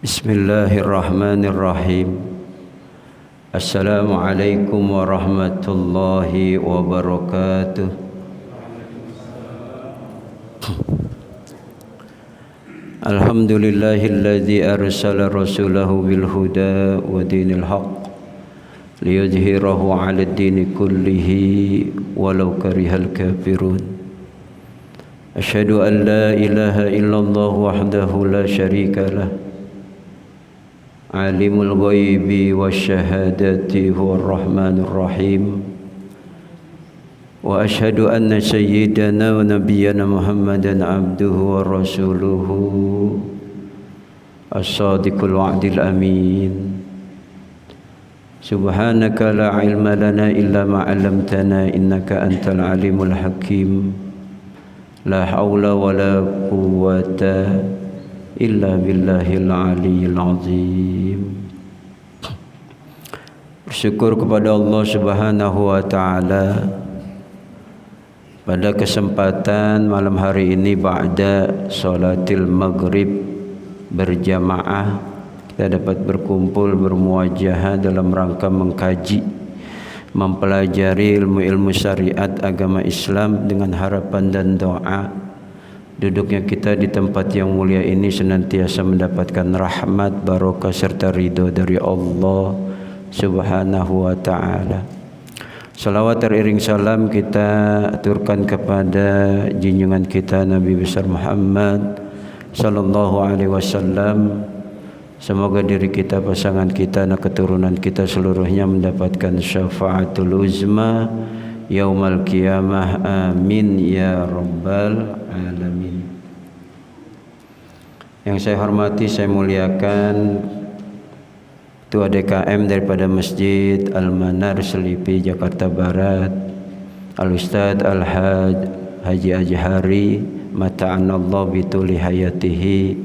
Bismillahirrahmanirrahim. Assalamualaikum warahmatullahi wabarakatuh. Alhamdulillahilladzi arsala rasulahu bil huda wa dinil haqq liyudhhirahu 'alad dini kullihi walau karihal kafirun. Asyhadu an la ilaha illallah wahdahu la syarika lah. Alimul ghaibi wasyahadati huwar rahmanur rahim. Wa asyhadu anna sayyidana wa nabiyyana Muhammadan abduhu wa rasuluhu as-sadiqul wa'dil amin. Subhanaka la ilma lana illa ma 'allamtana innaka antal alimul hakim. La haula wa la quwwata illa billahil aliyyil azim. Bersyukur kepada Allah Subhanahu wa taala pada kesempatan malam hari ini ba'da salatil maghrib berjamaah kita dapat berkumpul bermuajahah dalam rangka mengkaji mempelajari ilmu-ilmu syariat agama Islam dengan harapan dan doa duduknya kita di tempat yang mulia ini senantiasa mendapatkan rahmat, barokah serta ridho dari Allah Subhanahu wa taala. Salawat teriring salam kita aturkan kepada junjungan kita Nabi besar Muhammad sallallahu alaihi wasallam. Semoga diri kita, pasangan kita, dan keturunan kita seluruhnya mendapatkan syafaatul uzma yaumal qiyamah, amin ya rabbal alamin. Yang saya hormati, saya muliakan Ketua DKM daripada Masjid Al-Manar Selipi Jakarta Barat, Al-Ustadz Al-Haj Haji Ajhari mata'anallahu bituli hayatihi,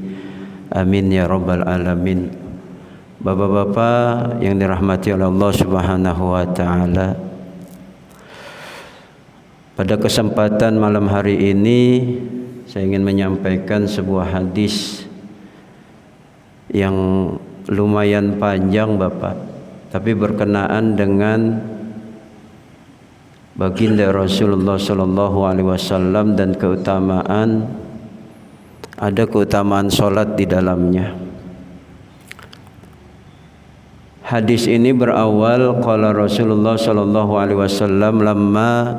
amin ya rabbal alamin. Bapak-bapak yang dirahmati oleh Allah Subhanahu wa taala, pada kesempatan malam hari ini saya ingin menyampaikan sebuah hadis yang lumayan panjang Bapak, tapi berkenaan dengan baginda Rasulullah sallallahu alaihi wasallam dan keutamaan, ada keutamaan salat di dalamnya. Hadis ini berawal qala Rasulullah sallallahu alaihi wasallam lamma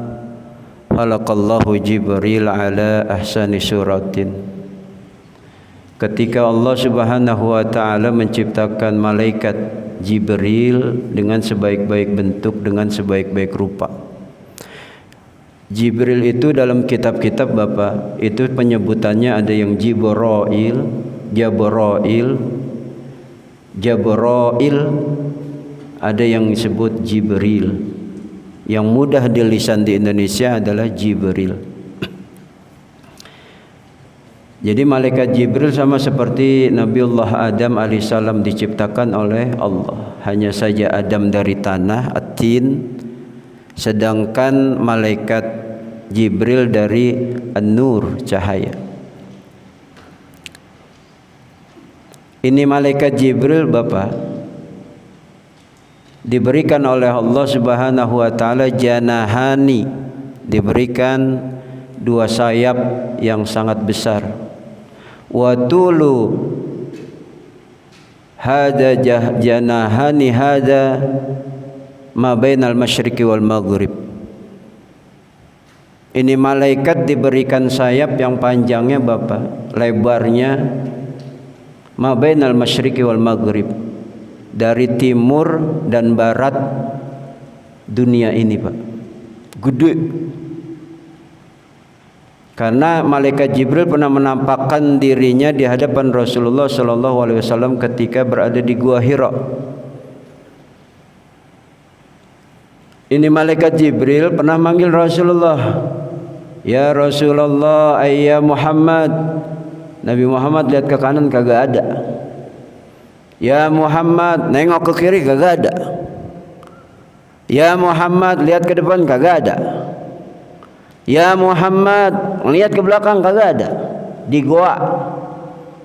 khalaqallahu Jibril ala ahsani suratin. Ketika Allah Subhanahu wa taala menciptakan malaikat Jibril dengan sebaik-baik bentuk, dengan sebaik-baik rupa. Jibril itu dalam kitab-kitab Bapak, itu penyebutannya ada yang Jibrail, Jabrail, ada yang disebut Jibril. Yang mudah di lisan di Indonesia adalah Jibril. Jadi malaikat Jibril sama seperti Nabiullah Adam alaihissalam diciptakan oleh Allah. Hanya saja Adam dari tanah, at-tin, sedangkan malaikat Jibril dari an-nur, cahaya. Ini malaikat Jibril Bapak diberikan oleh Allah Subhanahu wa taala janahani, diberikan dua sayap yang sangat besar. Wa tulu hada janahani hada ma bainal masyriqi wal maghrib. Ini malaikat diberikan sayap yang panjangnya Bapak, lebarnya ma bainal masyriqi wal maghrib, dari timur dan barat dunia ini Pak. Gede. Karena malaikat Jibril pernah menampakkan dirinya di hadapan Rasulullah sallallahu alaihi wasallam ketika berada di Gua Hira. Ini malaikat Jibril pernah manggil Rasulullah, "Ya Rasulullah, ayya Muhammad." Nabi Muhammad lihat ke kanan kagak ada. "Ya Muhammad," nengok ke kiri kagak ada. "Ya Muhammad," lihat ke depan kagak ada. "Ya Muhammad," lihat ke belakang kagak ada. Di goa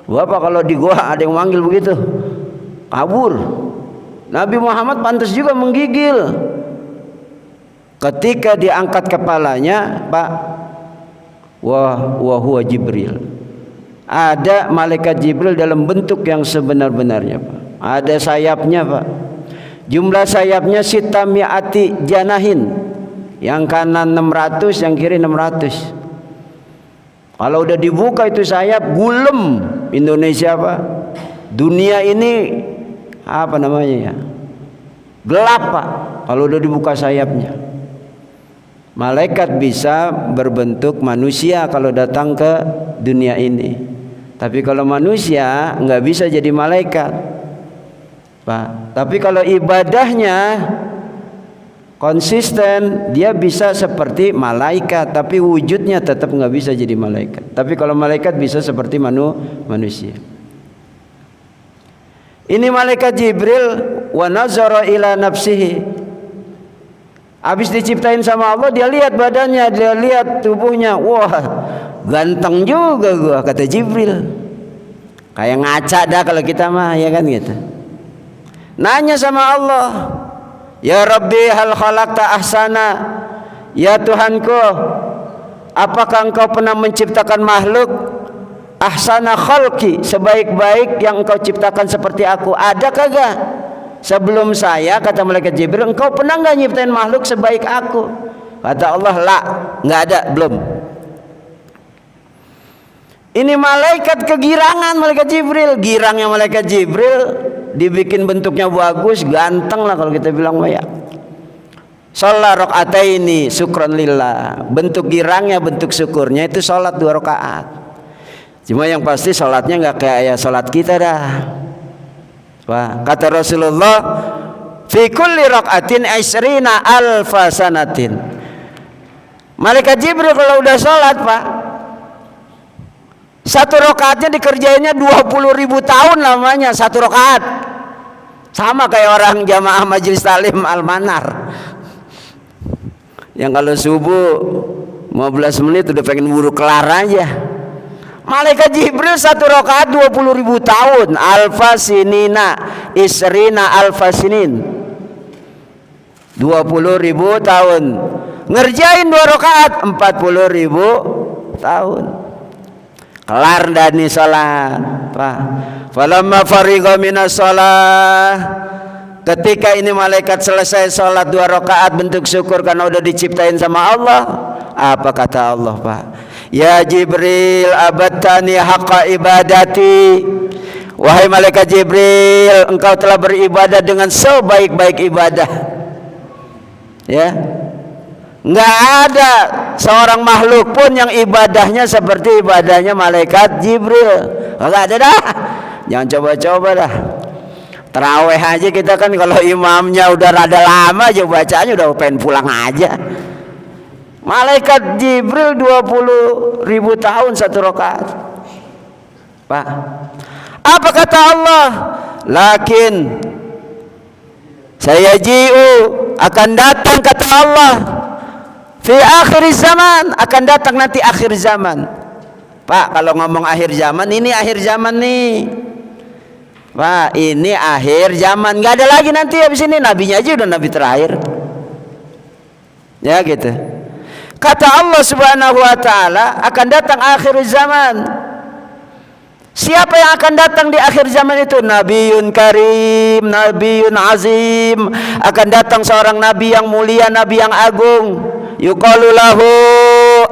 Bapak kalau di gua ada yang manggil begitu, kabur. Nabi Muhammad pantas juga menggigil. Ketika diangkat kepalanya, Pak, wa huwa Jibril. Ada malaikat Jibril dalam bentuk yang sebenar-benarnya, Pak. Ada sayapnya, Pak. Jumlah sayapnya sitamiati janahin. Yang kanan 600, yang kiri 600. Kalau udah dibuka itu sayap, gulem Indonesia, Pak. Dunia ini apa namanya ya? Gelap, Pak. Kalau udah dibuka sayapnya. Malaikat bisa berbentuk manusia kalau datang ke dunia ini. Tapi kalau manusia nggak bisa jadi malaikat, Pak. Tapi kalau ibadahnya konsisten, dia bisa seperti malaikat, tapi wujudnya tetap nggak bisa jadi malaikat. Tapi kalau malaikat bisa seperti manusia. Ini malaikat Jibril wa nazara ila nafsihi. Habis diciptain sama Allah, dia lihat badannya, dia lihat tubuhnya. Wah, ganteng juga gua, kata Jibril. Kayak ngaca dah kalau kita mah, ya kan gitu. Nanya sama Allah, ya Rabbi hal khalaqta ahsana. Ya Tuhanku, apakah engkau pernah menciptakan makhluk ahsana khalqi, sebaik-baik yang engkau ciptakan seperti aku? Ada kagak? Sebelum saya, kata malaikat Jibril, engkau pernah enggak nyiptain makhluk sebaik aku? Kata Allah, la, enggak ada, belum. Ini malaikat kegirangan, malaikat Jibril. Girangnya malaikat Jibril dibikin bentuknya bagus, ganteng lah kalau kita bilang ya. Sholat rakaataini syukran lillah. Bentuk girangnya, bentuk syukurnya itu sholat 2 rakaat. Cuma yang pasti sholatnya nggak kayak sholat kita dah. Wah, kata Rasulullah, fi kulli rakaatin 20 alfa sanatin. Malaikat Jibril kalau udah sholat, Pak, 1 rakaatnya dikerjainnya 20.000 tahun lamanya 1 rakaat. Sama kayak orang jamaah majelis talim Al-Manar, yang kalau subuh 15 menit udah pengen buru kelar aja. Malaikat Jibril 1 rakaat 20.000 tahun. Alfa sinina isrina alfa sinin, 20.000 tahun. Ngerjain 2 rakaat 40.000 tahun. Kelar dani salat, Pak. Falamma fariga minas shalah, ketika ini malaikat selesai salat 2 rakaat bentuk syukur karena udah diciptain sama Allah, apa kata Allah, Pak? Ya Jibril abadtani haqqa ibadati. Wahai malaikat Jibril, engkau telah beribadah dengan sebaik-baik ibadah. Ya, nggak ada seorang makhluk pun yang ibadahnya seperti ibadahnya malaikat Jibril. Nggak ada dah. Jangan coba-coba dah. Tarawih aja kita kan kalau imamnya udah rada lama aja bacanya udah pengen pulang aja. Malaikat Jibril 20.000 tahun 1 rakaat, Pak. Apa kata Allah? Lakin sayaji'u, akan datang, kata Allah, fi akhir zaman, akan datang nanti akhir zaman. Pak, kalau ngomong akhir zaman, ini akhir zaman nih, Pak, ini akhir zaman. Gak ada lagi nanti habis ini. Nabinya aja udah nabi terakhir, ya gitu. Kata Allah Subhanahu wa taala, akan datang akhir zaman. Siapa yang akan datang di akhir zaman itu? Nabiun karim, nabiun azim. Akan datang seorang nabi yang mulia, nabi yang agung. Yuqalu lahu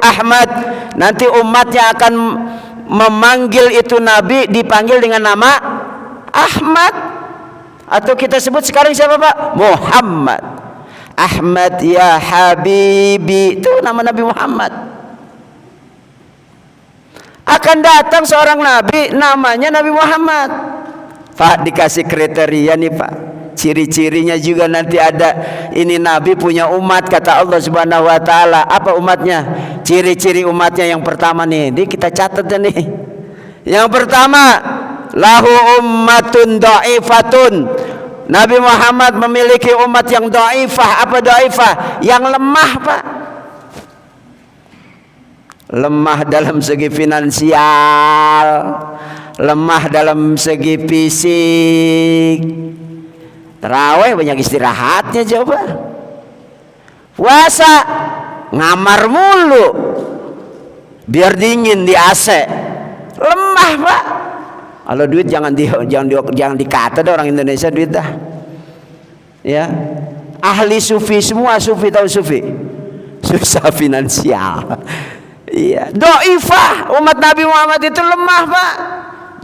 Ahmad. Nanti umatnya akan memanggil itu nabi, dipanggil dengan nama Ahmad. Atau kita sebut sekarang siapa, Pak? Muhammad. Ahmad ya habibi, itu nama Nabi Muhammad. Akan datang seorang nabi namanya Nabi Muhammad. Pak, dikasih kriteria nih, Pak. Ciri-cirinya juga nanti ada. Ini nabi punya umat, kata Allah Subhanahu wa taala. Apa umatnya? Ciri-ciri umatnya yang pertama nih. Ini kita catat nih. Yang pertama, lahu ummatun dha'ifatun. Nabi Muhammad memiliki umat yang dhaifah. Apa dhaifah? Yang lemah, Pak. lemah dalam segi finansial, lemah dalam segi fisik. Tarawih banyak istirahatnya coba. Puasa ngamar mulu biar dingin di AC. Lemah, Pak. Kalau duit jangan dikata dah orang Indonesia duit dah. Ya. Ahli sufi semua, sufi tahu sufi. Susah finansial. Iya, dhaifah. Umat Nabi Muhammad itu lemah, Pak.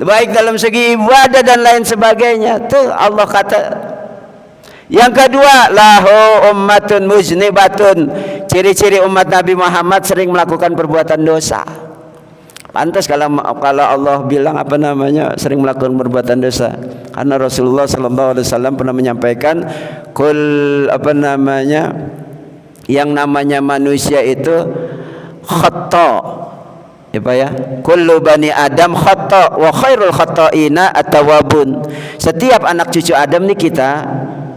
Baik dalam segi ibadah dan lain sebagainya. Tuh Allah kata. Yang kedua, lahu ummatun muznibatun. Ciri-ciri umat Nabi Muhammad sering melakukan perbuatan dosa. Pantas kalau Allah bilang apa namanya sering melakukan perbuatan dosa. Karena Rasulullah sallallahu alaihi wasallam pernah menyampaikan kul apa namanya yang namanya manusia itu khata. Ya Pak ya. Kullu bani Adam khata wa khairul khata'ina at-tawwabun. Setiap anak cucu Adam nih kita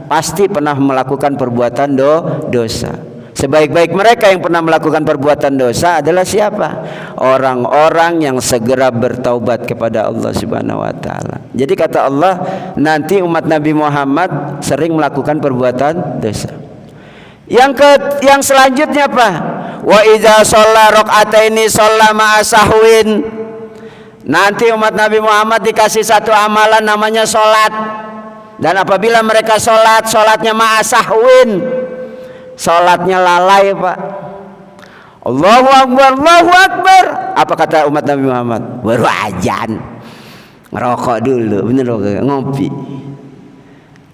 pasti pernah melakukan perbuatan dosa. Sebaik-baik mereka yang pernah melakukan perbuatan dosa adalah siapa? Orang-orang yang segera bertaubat kepada Allah Subhanahu wa taala. Jadi kata Allah, nanti umat Nabi Muhammad sering melakukan perbuatan dosa. Yang selanjutnya apa? Wa idza shalla raka'ataini shalla ma'a sahwin. Nanti umat Nabi Muhammad dikasih satu amalan namanya salat. Dan apabila mereka salatnya ma'a sahwin, salatnya lalai, Pak. Allahu Akbar, Allahu Akbar. Apa kata umat Nabi Muhammad? Baru ajan. Ngerokok dulu, bener ngopi.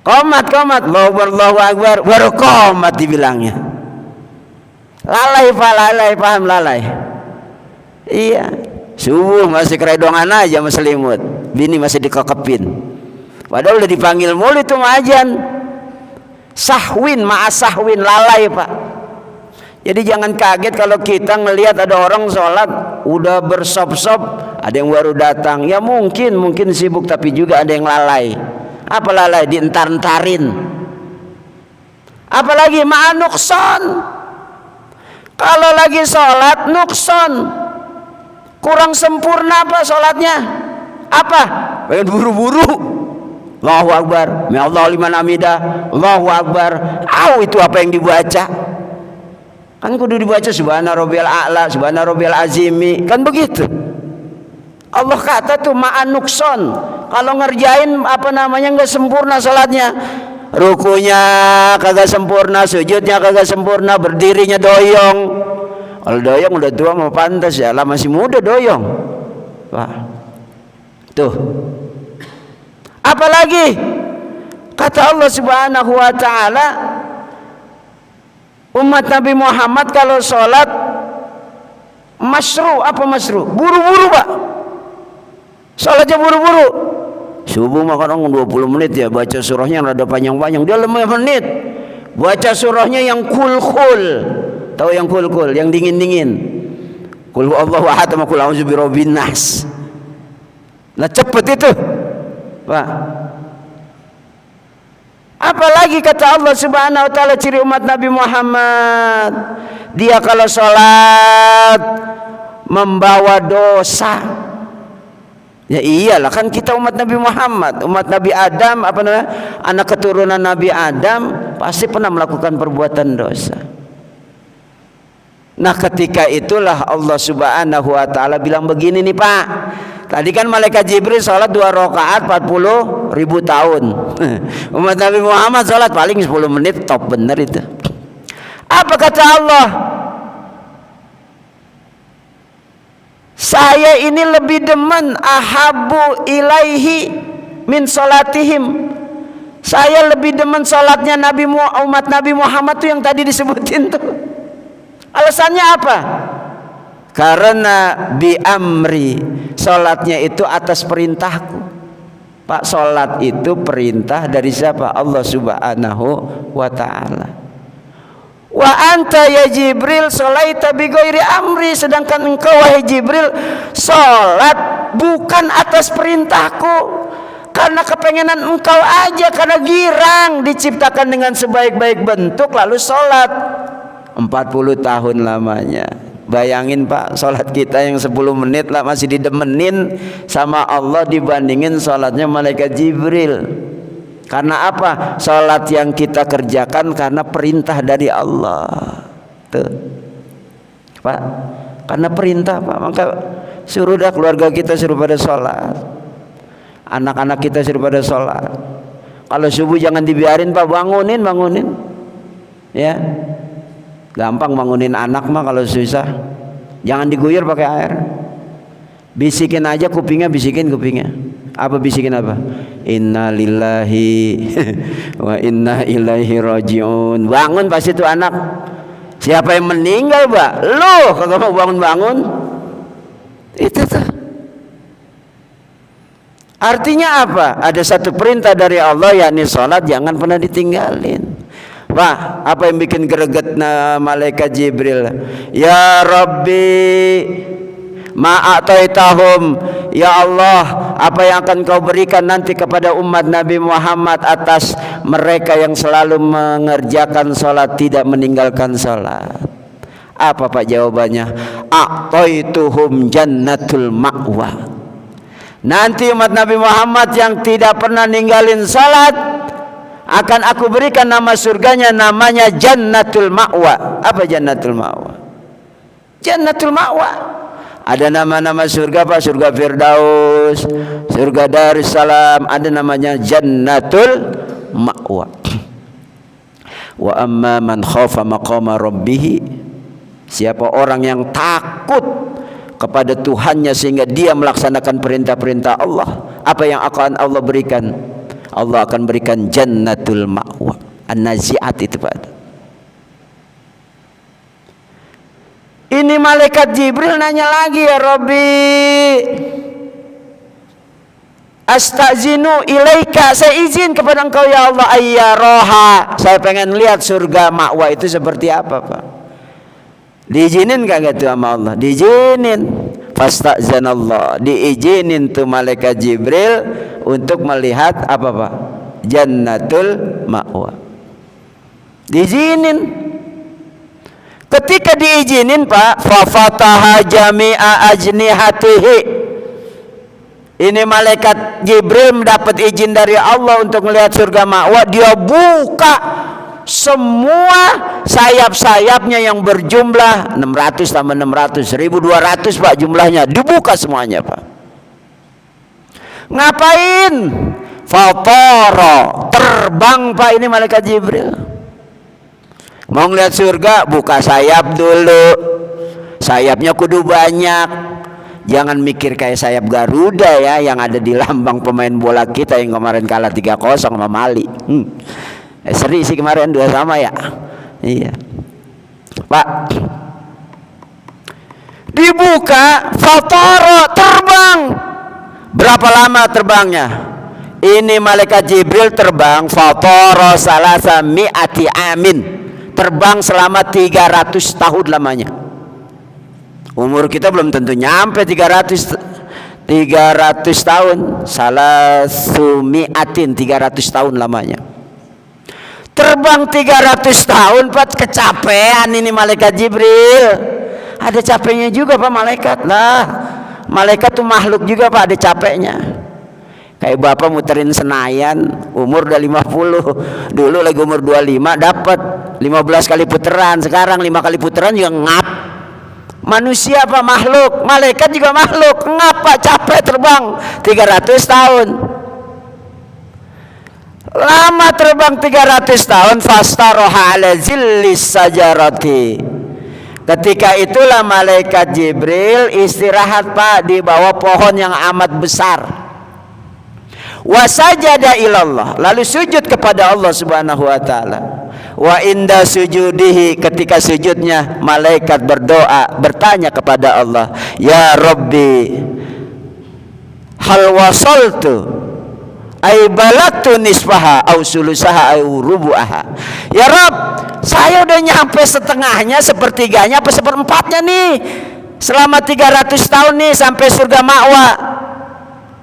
Qomat, Allahu Akbar, Allahu Akbar. Baru qomat dibilangnya. Lalai, Pak, lalai, paham lalai. Iya. Subuh masih keredongan aja sama selimut. Bini masih dikekepin. Padahal udah dipanggil mulu itu ajan. Sahwin ma'asahwin, lalai, Pak. Jadi jangan kaget kalau kita ngelihat ada orang sholat udah bersop-sop, ada yang baru datang. Ya mungkin sibuk, tapi juga ada yang lalai. Apa lalai? Dientar-entarin. Apalagi ma'anukson. Kalau lagi sholat nukson, kurang sempurna apa sholatnya? Apa? Pengen buru-buru. Allahu Akbar, mi Allah liman hamidah, Allahu Akbar. Itu apa yang dibaca? Kan kudu dibaca subhana rabbiyal a'la, subhana rabbiyal azimi. Kan begitu. Allah kata tuh ma'an nukson. Kalau ngerjain apa namanya enggak sempurna salatnya. Rukunya kagak sempurna, sujudnya kagak sempurna, berdirinya doyong. Kalau doyong udah tua mau pantas ya, lah masih muda doyong. Wah. Tuh. Apalagi kata Allah Subhanahu wa taala, umat Nabi Muhammad kalau sholat masyru, apa masyru? Buru-buru, Pak. Sholatnya buru-buru. Subuh mah kadang 20 menit ya, baca surahnya rada panjang-panjang. Dia 5 menit. Baca surahnya yang kul-kul. Tahu yang kul-kul, yang dingin-dingin. Qul huwallahu ahad sama qul a'udzu birabbin nas. Nah, cepet itu. Pak. Apalagi kata Allah Subhanahu wa taala ciri umat Nabi Muhammad, dia kalau sholat membawa dosa. Ya iyalah, kan kita umat Nabi Muhammad, umat Nabi Adam, apa namanya, anak keturunan Nabi Adam, pasti pernah melakukan perbuatan dosa. Nah ketika itulah Allah Subhanahu wa taala bilang begini nih, Pak. Tadi kan malaikat Jibril sholat 2 rakaat 40.000 tahun. Umat Nabi Muhammad sholat paling 10 menit, top bener itu. Apa kata Allah? Saya ini lebih demen, ahabu ilaihi min sholatihim. Saya lebih demen sholatnya umat Nabi Muhammad tuh yang tadi disebutin tuh. Alasannya apa? Karena bi amri, sholatnya itu atas perintahku. Pak, sholat itu perintah dari siapa? Allah Subhanahu wa ta'ala. Wa anta ya Jibril sholaita bi ghairi amri, sedangkan engkau wahai Jibril sholat bukan atas perintahku. Karena kepengenan engkau aja, karena girang diciptakan dengan sebaik-baik bentuk lalu sholat 40 tahun lamanya. Bayangin Pak, sholat kita yang 10 menit lah masih didemenin sama Allah dibandingin sholatnya malaikat Jibril. Karena apa? Sholat yang kita kerjakan karena perintah dari Allah. Tuh Pak, karena perintah Pak, maka suruh dah keluarga kita suruh pada sholat, anak-anak kita suruh pada sholat. Kalau subuh jangan dibiarin Pak, bangunin ya. Gampang bangunin anak mah kalau susah. Jangan diguyur pakai air. Bisikin aja kupingnya, bisikin kupingnya. Apa bisikin apa? Inna lillahi wa inna ilaihi rajiun. Bangun pasti tuh anak. Siapa yang meninggal, Pak? Loh, kagak mau bangun-bangun. Itu tuh. Artinya apa? Ada satu perintah dari Allah, yakni sholat jangan pernah ditinggalin. Wah, apa yang bikin greget malaikat Jibril? Ya Rabbi, ma'ataitahum, ya Allah, apa yang akan kau berikan nanti kepada umat Nabi Muhammad atas mereka yang selalu mengerjakan sholat, tidak meninggalkan sholat? Apa Pak jawabannya? A'taituhum jannatul ma'wa. Nanti umat Nabi Muhammad yang tidak pernah ninggalin sholat akan aku berikan nama surganya, namanya Jannatul Ma'wa. Apa Jannatul Ma'wa? Jannatul Ma'wa. Ada nama-nama surga Pak, surga Firdaus, surga Darussalam, ada namanya Jannatul Ma'wa. Wa amma man khafa maqama rabbih, siapa orang yang takut kepada Tuhannya sehingga dia melaksanakan perintah-perintah Allah, apa yang akan Allah berikan? Allah akan berikan Jannatul Ma'wa. An-Nazi'at itu Pak. Ini malaikat Jibril nanya lagi, ya Rabbi, astazinu ilaika, saya izin kepada engkau ya Allah, ayyaraha, saya pengen lihat surga Ma'wa itu seperti apa Pak. Diizinin kagak tuh sama Allah? Diizinin. Fasta'zanallah, diizinin tuh malaikat Jibril untuk melihat apa Pak? Jannatul Ma'wa. Diizinin. Ketika diizinin Pak, fafataha jami'a ajnihatihi. Ini malaikat Jibril mendapat izin dari Allah untuk melihat surga Ma'wa, dia buka semua sayap-sayapnya yang berjumlah 600 tambah 600 1200 Pak jumlahnya, dibuka semuanya Pak. Ngapain? Fatara, terbang Pak ini malaikat Jibril. Mau ngeliat surga, buka sayap dulu. Sayapnya kudu banyak. Jangan mikir kayak sayap Garuda ya, yang ada di lambang pemain bola kita yang kemarin kalah 3-0 sama Mali. Seri sih kemarin 2 sama ya. Iya Pak, dibuka, fatara, terbang. Berapa lama terbangnya? Ini malaikat Jibril terbang fatara salasa mi'ati amin, terbang selama 300 tahun lamanya. Umur kita belum tentu nyampe 300 tahun. Salasumi'atin, 300 tahun lamanya. Terbang 300 tahun Pak, kecapean ini malaikat Jibril. Ada capeknya juga Pak malaikat lah. Malaikat tuh makhluk juga Pak, ada capeknya. Kayak bapak muterin Senayan, umur udah 50. Dulu lagi umur 25 dapat 15 kali puteran. Sekarang 5 kali puteran juga ngap. Manusia Pak makhluk, malaikat juga makhluk. Ngapa capek terbang 300 tahun. Lama terbang 300 tahun, fastaroha ala zillis sajarati. Ketika itulah malaikat Jibril istirahat Pak di bawah pohon yang amat besar. Wasajada ilallah, lalu sujud kepada Allah Subhanahu wa taala. Wa inda sujudihi, ketika sujudnya malaikat berdoa, bertanya kepada Allah, ya Rabbi, hal wasaltu ay balagtu nisfaha au sulusaha au rubu'aha. Ya Rabb, saya udah nyampe setengahnya, sepertiganya, apa seperempatnya nih selama 300 tahun nih sampai surga Ma'wa.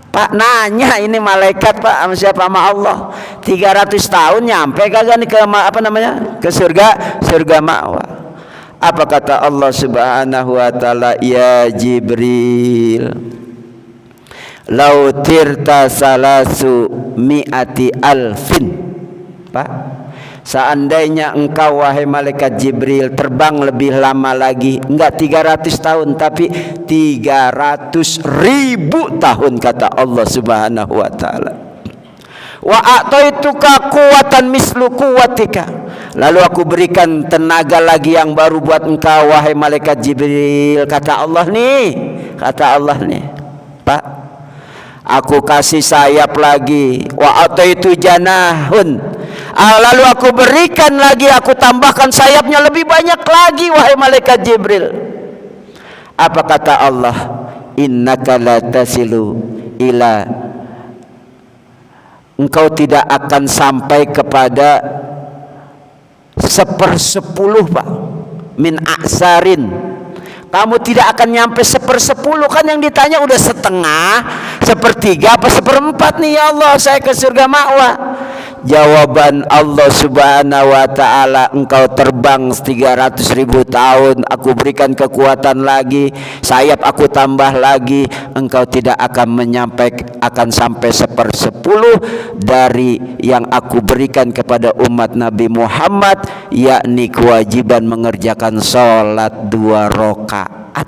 Pak nanya ini malaikat Pak sama siapa? Sama Allah. 300 tahun nyampe kagak nih ke apa namanya? Ke surga Ma'wa. Apa kata Allah Subhanahu wa taala? Ya Jibril, lau tirta salasu mi'ati alfin. Pak, seandainya engkau wahai malaikat Jibril terbang lebih lama lagi, enggak 300 tahun tapi 300.000 tahun, kata Allah Subhanahu wa taala. Wa a'taituka quwwatan mislu quwwatika, lalu aku berikan tenaga lagi yang baru buat engkau wahai malaikat Jibril, kata Allah nih, Pak, aku kasih sayap lagi. Wa ataitu janahun, lalu aku berikan lagi, aku tambahkan sayapnya lebih banyak lagi wahai malaikat Jibril. Apa kata Allah? Innaka la tasilu ila, engkau tidak akan sampai kepada 1/10 Pak, min aksarin, kamu tidak akan nyampe 1/10. Kan yang ditanya udah setengah, 1/3 apa 1/4 nih, ya Allah saya ke surga ma'wa. Jawaban Allah Subhanahu wa taala, engkau terbang 300.000 tahun, aku berikan kekuatan lagi, sayap aku tambah lagi, engkau tidak akan sampai 1/10 dari yang aku berikan kepada umat Nabi Muhammad, yakni kewajiban mengerjakan sholat 2 rakaat.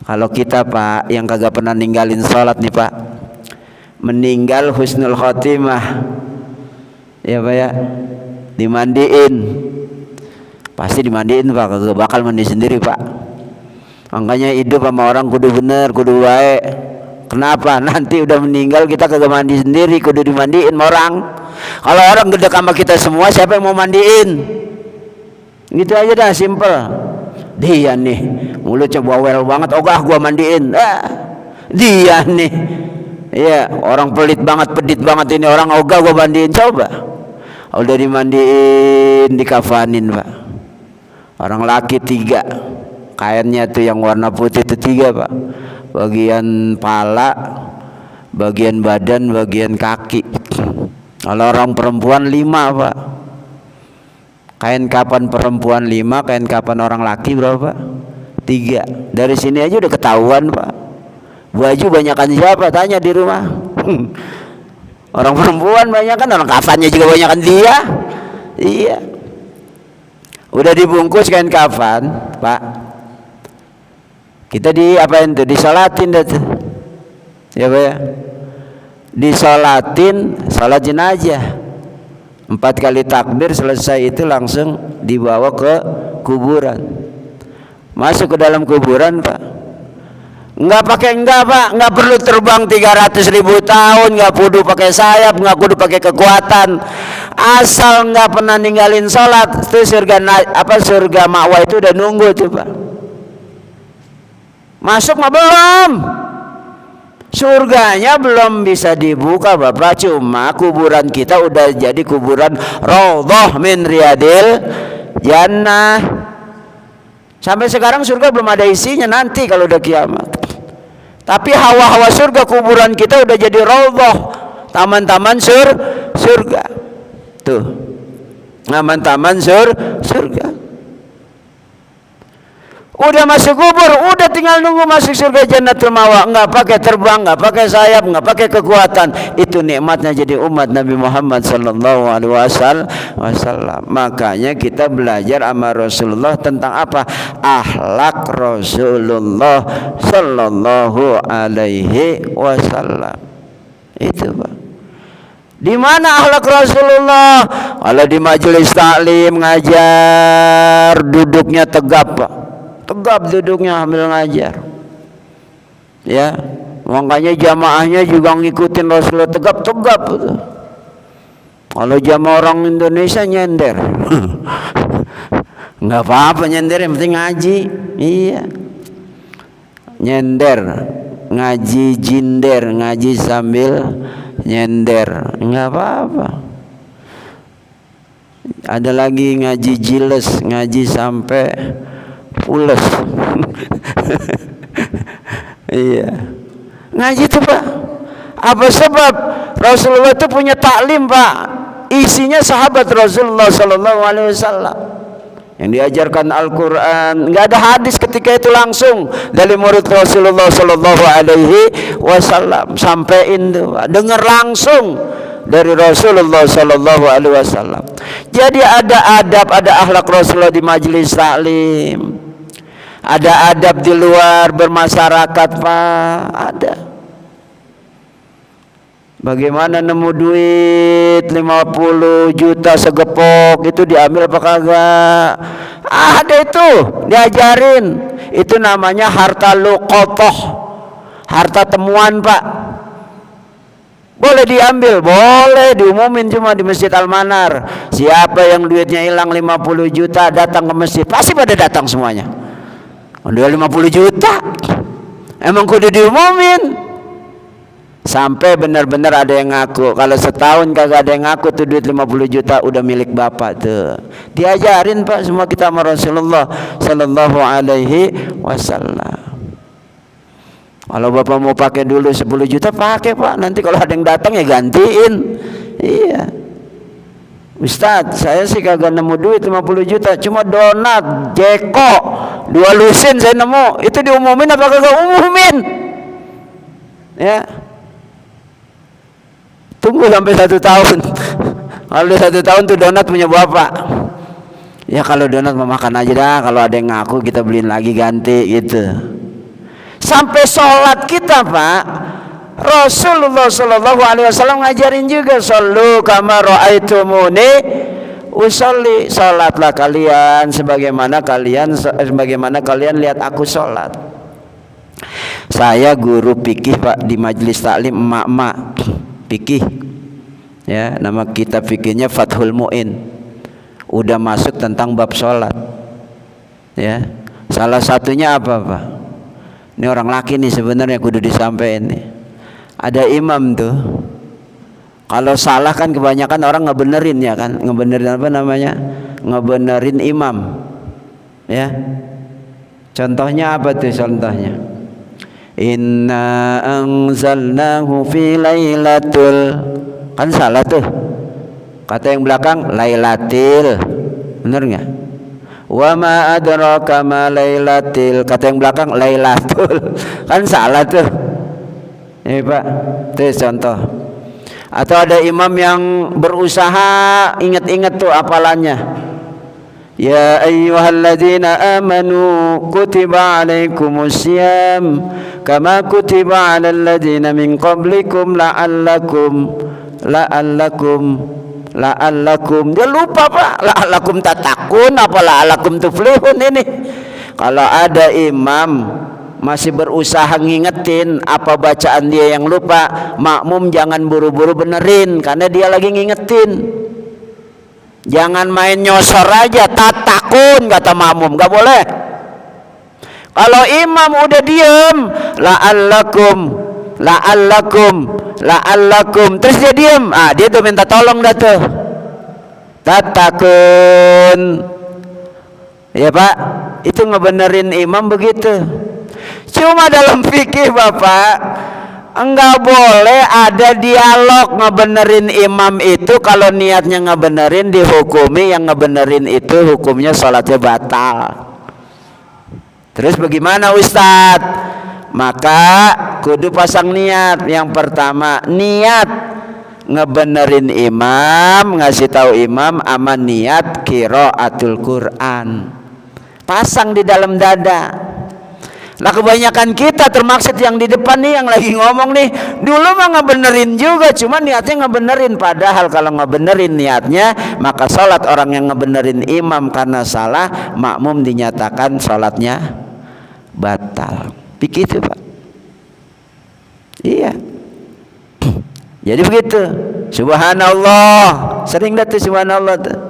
Kalau kita Pak yang kagak pernah ninggalin sholat nih Pak, meninggal husnul khotimah ya Pak ya, dimandiin, pasti dimandiin Pak, kagak bakal mandi sendiri Pak. Makanya hidup sama orang kudu bener, kudu baik. Kenapa? Nanti udah meninggal kita kagak mandi sendiri, kudu dimandiin orang. Kalau orang gedek sama kita semua, siapa yang mau mandiin? Gitu aja dah, simple. Dia nih mulutnya bawel banget, ogah gua mandiin. Dia nih, iya orang pelit banget, pedit banget ini orang, ogah gua mandiin. Coba udah dimandiin, dikafanin Pak. Orang laki 3, kainnya tuh yang warna putih itu 3 Pak, bagian pala, bagian badan, bagian kaki. Kalau orang perempuan 5 Pak, kain kapan perempuan 5, kain kapan orang laki berapa? 3. Dari sini aja udah ketahuan Pak. Baju banyakan siapa? Tanya di rumah. Orang perempuan banyakan, orang kafannya juga banyakan dia. Iya. Udah dibungkus kain kafan Pak, kita diapain tuh? Disolatin dah tuh ya Pak ya, disolatin, sholat jenazah 4 kali takbir, selesai itu langsung dibawa ke kuburan, masuk ke dalam kuburan Pak. Enggak Pak, enggak perlu terbang 300.000 tahun, enggak kudu pakai sayap, enggak kudu pakai kekuatan, asal enggak pernah ninggalin sholat, itu surga ma'wa itu udah nunggu tuh Pak. Masuk mah belum, surganya belum bisa dibuka Bapak, cuma kuburan kita udah jadi kuburan raudhah min riyadil jannah. Sampai sekarang surga belum ada isinya, nanti kalau udah kiamat. Tapi hawa-hawa surga kuburan kita udah jadi raudhah, taman-taman surga. Tuh, taman-taman surga. Udah masuk kubur, udah tinggal nunggu masuk surga jannatul ma'wa. Enggak pakai terbang, enggak pakai sayap, enggak pakai kekuatan. Itu nikmatnya jadi umat Nabi Muhammad sallallahu alaihi wasallam. Makanya kita belajar sama Rasulullah tentang apa? Akhlak Rasulullah sallallahu alaihi wasallam. Itu Pak. Di mana akhlak Rasulullah? Kalau di majelis taklim ngajar, duduknya tegap Pak. Tegap duduknya sambil ngajar ya, makanya jamaahnya juga ngikutin Rasulullah, tegap. Kalau jamaah orang Indonesia nyender nggak apa-apa nyender, yang penting ngaji. Iya, nyender, ngaji jinder, ngaji sambil nyender, nggak apa-apa. Ada lagi ngaji jiles, ngaji sampai pules. Iya, ngaji itu Pak. Apa sebab? Rasulullah itu punya taklim Pak, isinya sahabat Rasulullah sallallahu alaihi wasallam yang diajarkan Al-Quran. Nggak ada hadis ketika itu, langsung dari murid Rasulullah sallallahu alaihi wasallam. Sampein tuh, dengar langsung dari Rasulullah sallallahu alaihi wasallam. Jadi ada adab, ada akhlak Rasulullah di majelis taklim. Ada adab di luar bermasyarakat, Pak. Ada. Bagaimana nemu duit 50 juta segepok, itu diambil apa kagak? Ada itu, diajarin. Itu namanya harta luqotoh, harta temuan, Pak. Boleh diambil, boleh diumumin, cuma di Masjid Al-Manar. Siapa yang duitnya hilang 50 juta datang ke masjid, pasti pada datang semuanya. Udah 50 juta, emang kudu diumumin. Sampai benar-benar ada yang ngaku. Kalau setahun kagak ada yang ngaku tuh duit 50 juta udah milik bapak tuh. Diajarin, Pak, semua kita sama Rasulullah sallallahu alaihi wasallam. Kalau bapak mau pakai dulu 10 juta pakai, Pak. Nanti kalau ada yang datang ya gantiin. Iya. Ustadz, saya sih kagak nemu duit 50 juta, cuma donat, jeko, 2 lusin saya nemu. Itu diumumin apa kagak umumin? Ya. Tunggu sampai 1 tahun. Kalau 1 tahun tuh donat punya bapak. Ya kalau donat mau makan aja dah. Kalau ada yang ngaku kita beliin lagi ganti gitu. Sampai sholat kita, Pak, Rasulullah Shallallahu Alaihi Wasallam ngajarin juga, sallu kama ra'aitumuni usolli, sholatlah kalian sebagaimana kalian lihat aku sholat. Saya guru fikih, Pak, di majelis taklim emak-emak fikih, ya, nama kitab fikihnya Fathul Mu'in. Udah masuk tentang bab sholat, ya. Salah satunya apa, Pak? Ini orang laki nih sebenarnya kudu disampaikan nih. Ada imam tuh, kalau salah kan kebanyakan orang ngebenerin, ya kan, ngebenerin apa namanya, ngebenerin imam, ya. Contohnya apa tuh contohnya? Inna anzalnahu fi lailatul, kan salah tuh, kata yang belakang lailatil, bener nggak? Wa ma adraka ma lailatil, kata yang belakang lailatul, kan salah tuh. Ini, Pak, itu contoh. Atau ada imam yang berusaha ingat-ingat tuh apalannya. Ya ayyuhalladzina amanu kutiba alaikumusiyam kama kutiba alal ladzina min qablikum la'allakum. Dia lupa, Pak. La'allakum tatakun apa la'allakum tuflihun ini. Kalau ada imam masih berusaha ngingetin apa bacaan dia yang lupa, makmum jangan buru-buru benerin karena dia lagi ngingetin. Jangan main nyosor aja, tatakun kata makmum, nggak boleh. Kalau imam udah diem, la'allakum, terus dia diem, dia tuh minta tolong dah tuh, tatakun, ya, Pak. Itu ngebenerin imam begitu. Cuma dalam fikih, Bapak, enggak boleh ada dialog ngebenerin imam itu. Kalau niatnya ngebenerin dihukumi, yang ngebenerin itu hukumnya sholatnya batal. Terus bagaimana, Ustadz? Maka kudu pasang niat. Yang pertama, niat ngebenerin imam, ngasih tahu imam, ama niat qiraatul Quran. Pasang di dalam dada. Lah kebanyakan kita termaksud yang di depan nih yang lagi ngomong nih, dulu mah ngebenerin juga, cuma niatnya ngebenerin. Padahal kalau ngebenerin niatnya, maka sholat orang yang ngebenerin imam karena salah, makmum dinyatakan sholatnya batal. Begitu, Pak. Iya. Jadi begitu. Subhanallah, sering dah tuh subhanallah tuh.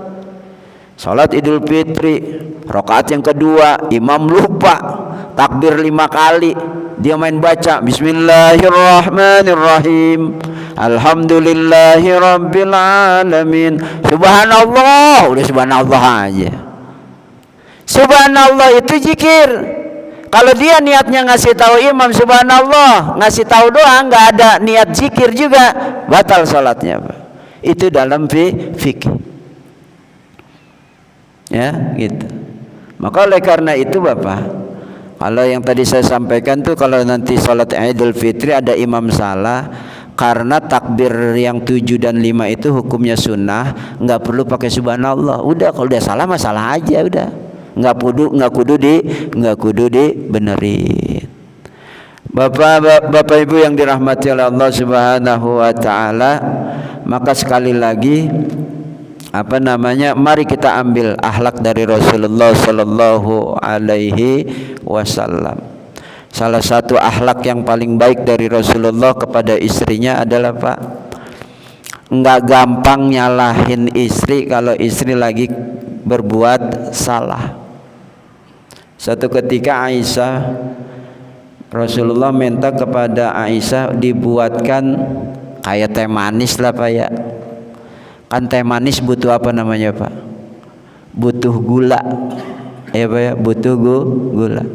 Sholat Idul Fitri, rakaat yang kedua, imam lupa takbir 5 kali, dia main baca Bismillahirrahmanirrahim, Alhamdulillahirabbil alamin, subhanallah, udah subhanallah aja. Subhanallah itu zikir. Kalau dia niatnya ngasih tahu imam subhanallah, ngasih tahu doang, nggak ada niat zikir juga, batal salatnya, Pak. Itu dalam fikih. Ya, gitu. Maka oleh karena itu Bapak, kalau yang tadi saya sampaikan tuh kalau nanti salat Idul Fitri ada imam salah karena takbir yang 7 dan 5 itu hukumnya sunnah, nggak perlu pakai subhanallah. Udah kalau udah salah masalah aja udah. Nggak kudu dibenerin. Bapak Ibu yang dirahmati oleh Allah Subhanahu wa taala, maka sekali lagi mari kita ambil akhlak dari Rasulullah sallallahu alaihi wasallam. Salah satu akhlak yang paling baik dari Rasulullah kepada istrinya adalah Pak, enggak gampang nyalahin istri kalau istri lagi berbuat salah. Satu ketika Rasulullah minta kepada Aisyah dibuatkan kayak teh manis lah Pak ya. Kan teh manis butuh apa namanya Pak? Butuh gula. Ya Pak ya, butuh gula.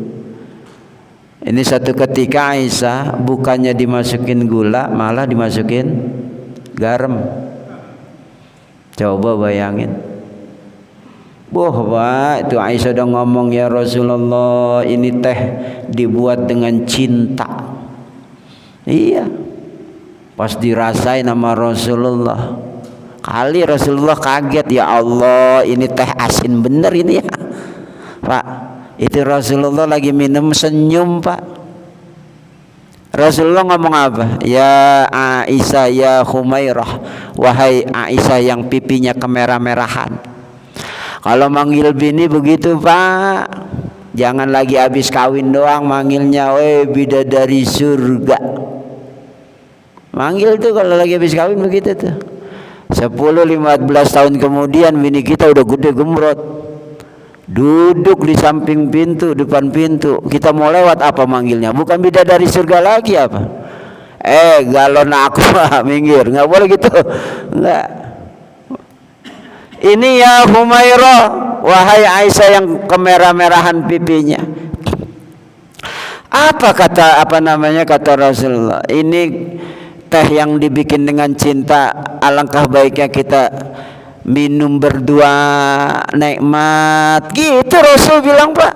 Ini satu ketika Aisyah bukannya dimasukin gula, malah dimasukin garam. Coba bayangin. Pak, itu Aisyah udah ngomong, ya Rasulullah, ini teh dibuat dengan cinta. Iya. Pas dirasain sama Rasulullah, kali Rasulullah kaget, ya Allah, ini teh asin bener ini ya. Pak, itu Rasulullah lagi minum senyum Pak. Rasulullah ngomong apa? Ya Aisyah, ya Humairah, wahai Aisyah yang pipinya kemerah-merahan. Kalau manggil bini begitu Pak, jangan lagi habis kawin doang manggilnya, bidadari surga. Manggil tuh kalau lagi habis kawin begitu tuh. 10-15 tahun kemudian bini kita udah gede gemrot, duduk di samping pintu, depan pintu, kita mau lewat apa manggilnya? Bukan bidadari surga lagi apa? Galon aku minggir, nggak boleh gitu, nggak. Ini ya Humairah, wahai Aisyah yang kemerah-merahan pipinya. Kata Rasulullah, ini teh yang dibikin dengan cinta, alangkah baiknya kita minum berdua, nikmat. Gitu Rasul bilang Pak.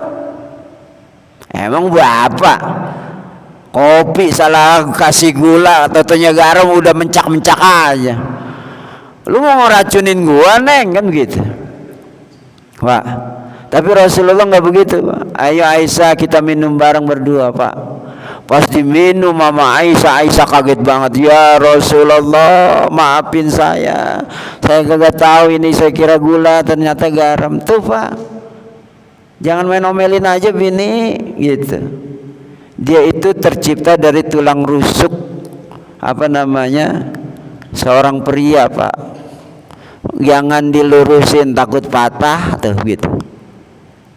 Emang Bapak kopi salah kasih gula atau garam udah mencak-mencak aja. Lu mau ngeracunin gua Neng, kan gitu Pak. Tapi Rasulullah nggak begitu Pak. Ayo Aisyah kita minum bareng berdua Pak. Pas diminum sama Aisyah kaget banget. Ya Rasulullah, maafin saya kagak tahu ini, saya kira gula ternyata garam. Tuh Pak, jangan main omelin aja bini gitu. Dia itu tercipta dari tulang rusuk seorang pria Pak. Jangan dilurusin takut patah tuh gitu.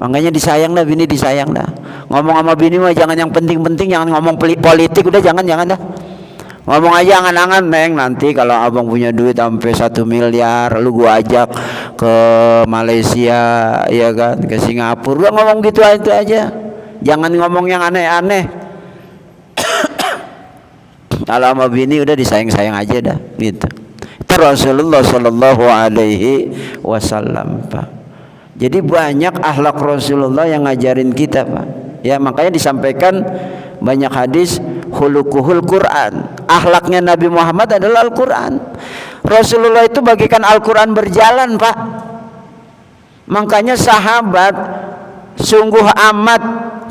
Makanya disayang dah bini, disayang dah. Ngomong sama bini mah jangan yang penting-penting, jangan ngomong politik, udah jangan dah. Ngomong aja angan-angan, Neng, nanti kalau abang punya duit sampai 1 miliar, lu gua ajak ke Malaysia, ya kan, ke Singapura. Udah ngomong gitu aja. Jangan ngomong yang aneh-aneh. Kalau sama bini udah disayang-sayang aja dah gitu. Itu Rasulullah sallallahu alaihi wasallam Pak. Jadi banyak akhlak Rasulullah yang ngajarin kita Pak. Ya makanya disampaikan banyak hadis khuluquhul Quran. Akhlaknya Nabi Muhammad adalah Al-Quran. Rasulullah itu bagikan Al-Quran berjalan Pak. Makanya sahabat sungguh amat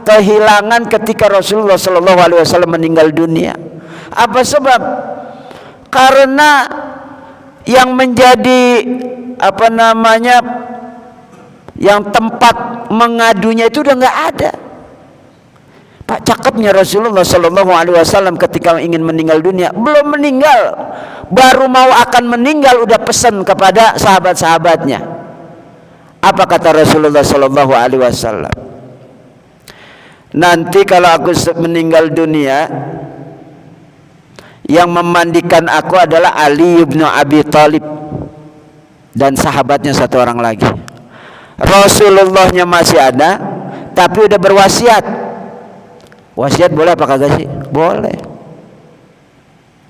kehilangan ketika Rasulullah sallallahu alaihi wasallam meninggal dunia. Apa sebab? Karena yang menjadi yang tempat mengadunya itu udah nggak ada. Pak, cakepnya Rasulullah Sallallahu Alaihi Wasallam ketika ingin meninggal dunia, belum meninggal, baru mau akan meninggal udah pesan kepada sahabat-sahabatnya. Apa kata Rasulullah Sallallahu Alaihi Wasallam? Nanti kalau aku meninggal dunia, yang memandikan aku adalah Ali bin Abi Thalib dan sahabatnya satu orang lagi. Rasulullahnya masih ada, tapi udah berwasiat. Wasiat boleh apa kagak sih? Boleh.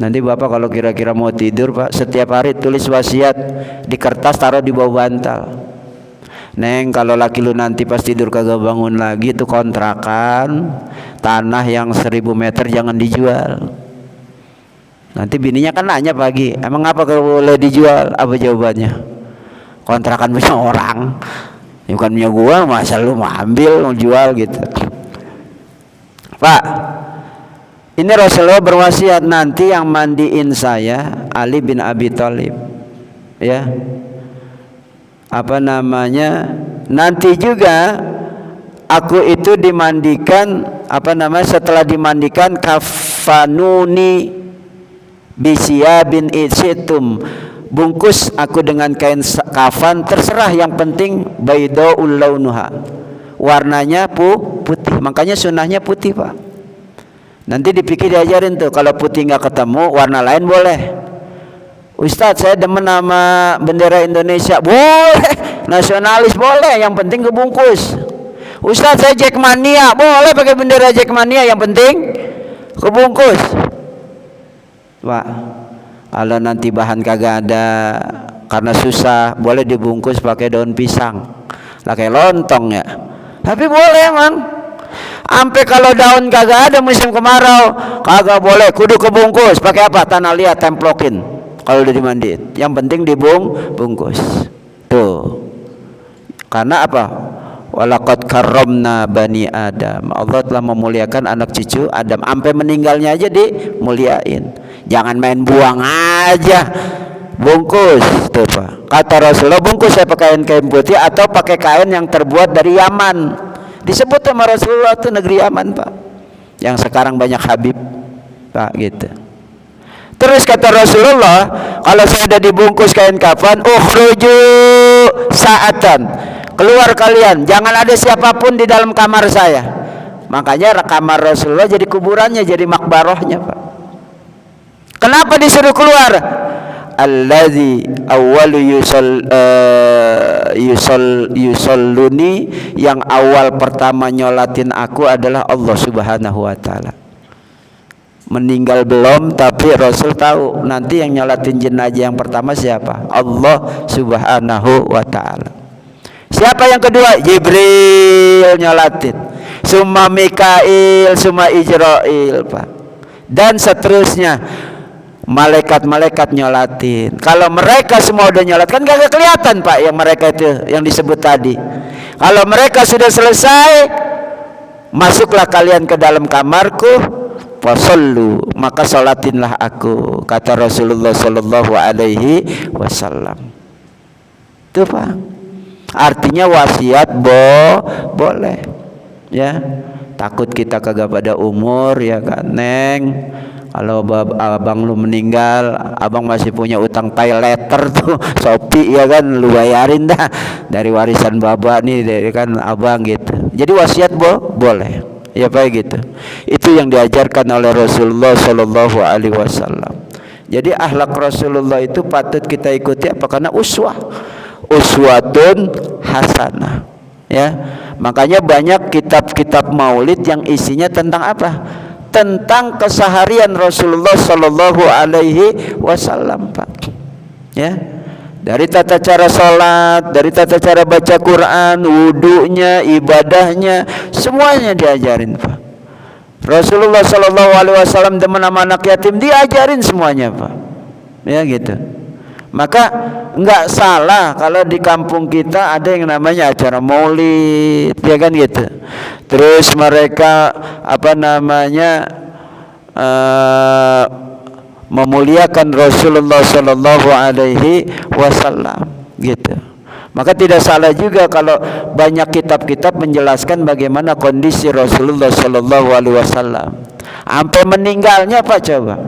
Nanti Bapak kalau kira-kira mau tidur Pak, setiap hari tulis wasiat di kertas, taruh di bawah bantal. Neng, kalau laki lu nanti pas tidur kagak bangun lagi, itu kontrakan tanah yang 1000 meter jangan dijual. Nanti bininya kan nanya pagi, emang apa kalau boleh dijual? Apa jawabannya? Kontrakan punya orang, bukan punya gua, masa lu mau ambil, mau jual gitu. Pak, ini Rasulullah berwasiat, nanti yang mandiin saya Ali bin Abi Thalib. Ya. Apa namanya? Nanti juga aku itu dimandikan, apa namanya? Setelah dimandikan, kafanuni bisyabin itsitum. Bungkus aku dengan kain kafan, terserah, yang penting baydaul launuha. Warnanya putih. Makanya sunnahnya putih, Pak. Nanti dipikir diajarin tuh, kalau putih nggak ketemu, warna lain boleh. Ustadz, saya demen nama bendera Indonesia, boleh. Nasionalis boleh, yang penting kebungkus. Ustadz, saya Jackmania, boleh pakai bendera Jackmania, yang penting kebungkus. Pak, kalau nanti bahan kagak ada karena susah, boleh dibungkus pakai daun pisang, pakai lontong ya. Tapi boleh emang. Sampai kalau daun kagak ada musim kemarau, kagak boleh, kudu kebungkus. Pakai apa? Tanah liat, templokin. Kalau udah dimandiin, yang penting dibungkus. Tuh. Karena apa? Walaqad karramna bani Adam. Allah telah memuliakan anak cucu Adam, sampai meninggalnya aja dimuliain. Jangan main buang aja. Bungkus, tuh Pak. Kata Rasulullah, bungkus saya pakai kain putih atau pakai kain yang terbuat dari Yaman. Disebut sama Rasulullah itu negeri Yaman, Pak, yang sekarang banyak Habib, Pak, gitu. Terus kata Rasulullah, kalau saya sudah dibungkus kain kafan, ukhruju sa'atan, keluar kalian, jangan ada siapapun di dalam kamar saya. Makanya kamar Rasulullah jadi kuburannya, jadi makbarohnya, Pak. Kenapa disuruh keluar? Alladzi awwalu yusalluni, yang awal pertama nyolatin aku adalah Allah Subhanahu wa ta'ala. Meninggal belum, tapi Rasul tahu nanti yang nyolatin jenazah yang pertama siapa? Allah Subhanahu wa ta'ala. Siapa yang kedua? Jibril nyolatin, summa Mikail, summa Ijrail, Pak. Dan seterusnya, malaikat-malaikat nyolatin. Kalau mereka semua udah nyolat, kan gak kelihatan, Pak, yang mereka itu yang disebut tadi. Kalau mereka sudah selesai, masuklah kalian ke dalam kamarku, fasallu, maka sholatinlah aku, kata Rasulullah sallallahu alaihi wasallam. Itu, Pak. Artinya wasiat boleh. Ya. Takut kita kagak pada umur, ya kan, Neng. Kalau abang lu meninggal, abang masih punya utang pay letter tuh, Shopee, ya kan, lu bayarin dah dari warisan bapak nih, dari kan abang gitu. Jadi wasiat boleh, ya Pak, gitu. Itu yang diajarkan oleh Rasulullah Shallallahu Alaihi Wasallam. Jadi akhlak Rasulullah itu patut kita ikuti, apa? Karena uswatun hasanah. Ya, makanya banyak kitab-kitab maulid yang isinya tentang apa? Tentang keseharian Rasulullah Sallallahu Alaihi Wasallam, Pak. Ya, dari tata cara sholat, dari tata cara baca Quran, wudunya, ibadahnya, semuanya diajarin, Pak. Rasulullah Sallallahu Alaihi Wasallam demen sama anak yatim, diajarin semuanya, Pak. Ya gitu. Maka nggak salah kalau di kampung kita ada yang namanya acara maulid, ya kan gitu. Terus mereka apa namanya memuliakan Rasulullah Sallallahu Alaihi Wasallam, gitu. Maka tidak salah juga kalau banyak kitab-kitab menjelaskan bagaimana kondisi Rasulullah Sallallahu Alaihi Wasallam sampai meninggalnya, Pak. Coba,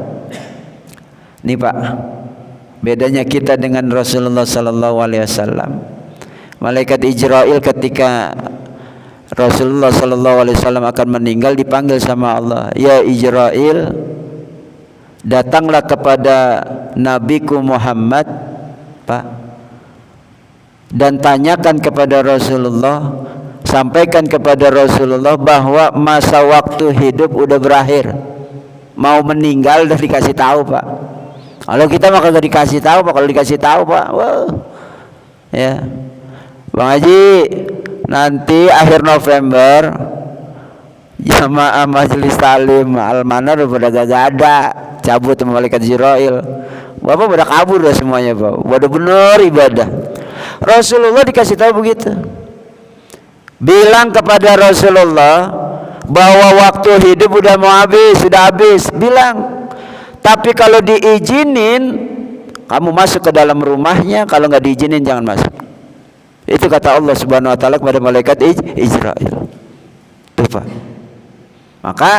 nih Pak, bedanya kita dengan Rasulullah Sallallahu Alaihi Wasallam. Malaikat Ijrail ketika Rasulullah Sallallahu Alaihi Wasallam akan meninggal dipanggil sama Allah, ya Ijrail, datanglah kepada Nabiku Muhammad, Pak, dan tanyakan kepada Rasulullah, sampaikan kepada Rasulullah bahwa masa waktu hidup udah berakhir. mau meninggal udah dikasih tahu Pak. Kalau kita mah kagak dikasih tahu Pak. Kalau dikasih tahu Pak, wah, ya Bang Haji, nanti akhir November jamaah majelis talim Al-Manar udah gak ada, cabut sama malaikat Jibril. Bapak udah kabur dah semuanya Pak. Udah bener ibadah. Rasulullah dikasih tahu begitu. Bilang kepada Rasulullah bahwa waktu hidup udah mau habis, sudah habis. Bilang. Tapi kalau diizinin, kamu masuk ke dalam rumahnya. Kalau nggak diizinin jangan masuk. Itu kata Allah Subhanahu Wa Taala kepada malaikat Israil. Tuh Pak. Maka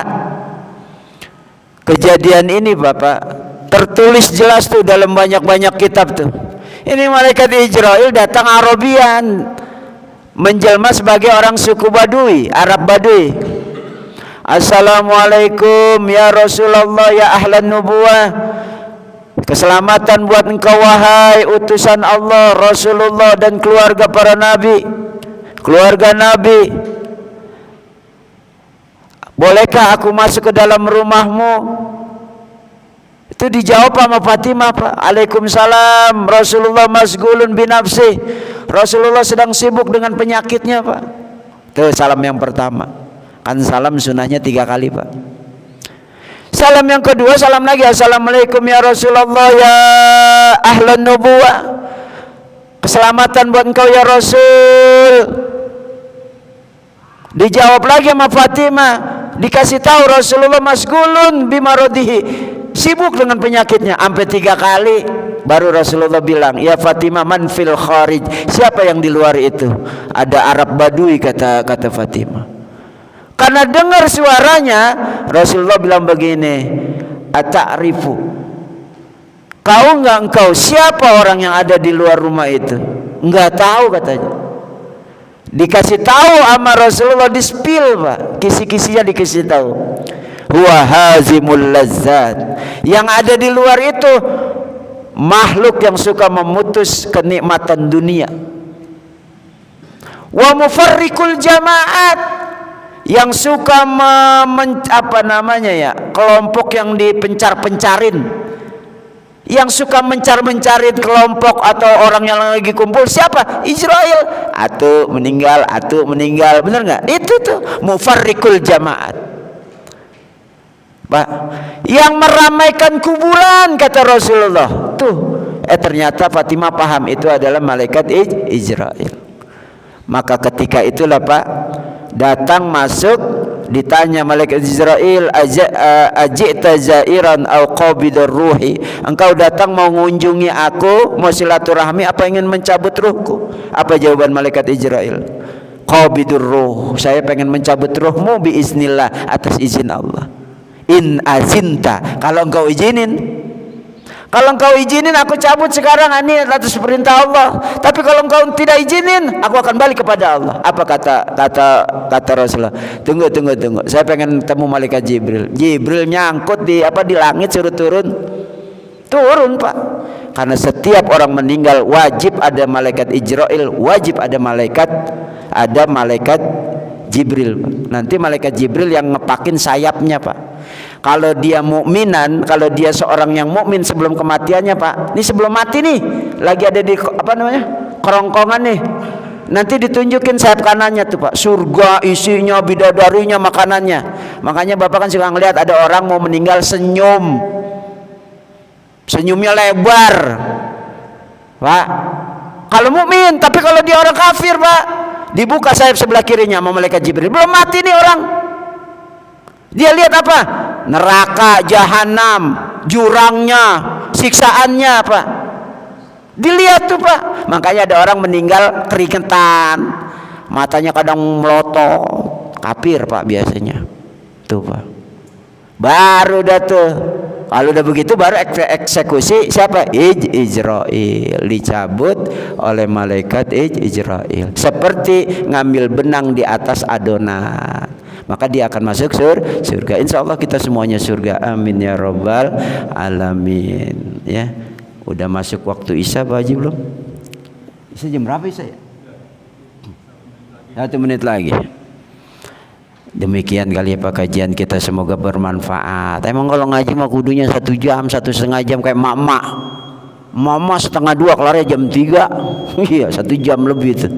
kejadian ini Bapak tertulis jelas tuh dalam banyak-banyak kitab tuh. Ini malaikat Israil datang Arabian, menjelma sebagai orang suku Badui, Arab Badui. Assalamualaikum ya Rasulullah ya ahlan nubuwah. Keselamatan buat engkau wahai utusan Allah, Rasulullah dan keluarga para nabi, keluarga nabi. Bolehkah aku masuk ke dalam rumahmu? Itu dijawab sama Fatimah Pak. Waalaikumsalam. Rasulullah masgulun binafsi. Rasulullah sedang sibuk dengan penyakitnya Pak. Itu salam yang pertama. Kan salam sunahnya 3 kali Pak. Salam yang kedua, salam lagi. Assalamualaikum ya Rasulullah ya ahlan nubuwah. Keselamatan buat engkau ya Rasul. Dijawab lagi sama Fatimah. Dikasih tahu Rasulullah masgulun bimaradihi, sibuk dengan penyakitnya. Sampai 3 kali baru Rasulullah bilang, ya Fatimah man fil kharij, siapa yang di luar itu? Ada Arab Badui, kata Fatimah. Karena dengar suaranya, Rasulullah bilang begini, ata'rifu, kau enggak engkau siapa orang yang ada di luar rumah itu? Enggak tahu katanya. Dikasih tahu sama Rasulullah, di spill Pak, kisi-kisinya dikasih tahu. Huwa hazimul lazzat, yang ada di luar itu makhluk yang suka memutus kenikmatan dunia. Wa mufarriqul jamaat, yang suka kelompok yang dipencar-pencarin, yang suka mencar-mencarin kelompok atau orang yang lagi kumpul. Siapa? Israel. Atu meninggal, bener nggak? Itu tuh mufarriqul jamaat Pak, yang meramaikan kuburan, kata Rasulullah. Tuh, ternyata Fatimah paham itu adalah malaikat Israel. Maka ketika itulah Pak, datang masuk, ditanya malaikat Israel, ajita zairan au qabidur ruhi, engkau datang mau mengunjungi aku, mau silaturahmi, apa ingin mencabut ruhku? Apa jawaban malaikat Israel? Qabidur ruh, saya pengen mencabut ruhmu biiznillah, atas izin Allah. In azinta, kalau engkau izinin. Kalau engkau izinin aku cabut sekarang, ini atas perintah Allah. Tapi kalau engkau tidak izinin, aku akan balik kepada Allah. Apa kata Rasulullah? Tunggu. Saya pengen ketemu malaikat Jibril. Jibril nyangkut di langit, suruh turun Pak. Karena setiap orang meninggal wajib ada malaikat Israil, wajib ada malaikat Jibril. Nanti malaikat Jibril yang ngepakin sayapnya Pak. Kalau dia mukminan, kalau dia seorang yang mukmin sebelum kematiannya Pak, ini sebelum mati nih, lagi ada di kerongkongan nih, nanti ditunjukin sayap kanannya tuh Pak, surga isinya, bidadarinya, makanannya. Makanya Bapak kan suka ngeliat ada orang mau meninggal senyumnya lebar Pak, kalau mukmin. Tapi kalau dia orang kafir Pak, dibuka sayap sebelah kirinya sama malaikat Jibril. Belum mati nih orang, dia lihat apa? Neraka, jahanam, jurangnya, siksaannya Pak, dilihat tuh Pak. Makanya ada orang meninggal keringetan, matanya kadang melotot, kafir Pak biasanya tuh Pak. Baru dah tuh, kalau udah begitu baru eksekusi siapa? Israil, dicabut oleh malaikat Israil, seperti ngambil benang di atas adonan. Maka dia akan masuk surga. Insya Allah kita semuanya surga. Amin ya robbal alamin. Ya, udah masuk waktu Isya Pak Haji belum? Isya jam berapa Isya ya? 1 menit lagi. Demikian kali apa kajian kita, semoga bermanfaat. Emang kalau ngaji mah kudunya 1 jam, 1,5 jam kayak mak-mak. Mama 1:30 kelarnya jam 3. Iya, 1 jam lebih itu.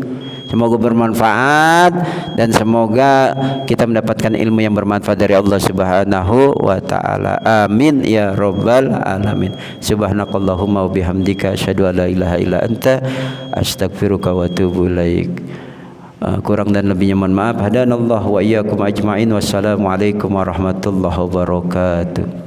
Semoga bermanfaat dan semoga kita mendapatkan ilmu yang bermanfaat dari Allah Subhanahu wa taala. Amin ya rabbal alamin. Subhanakallahumma wa bihamdika asyhadu an la ilaha illa anta astaghfiruka wa atubu ilaik. Kurang dan lebihnya mohon maaf. Hadanallahu wa iyyakum ajmain. Wassalamualaikum warahmatullahi wabarakatuh.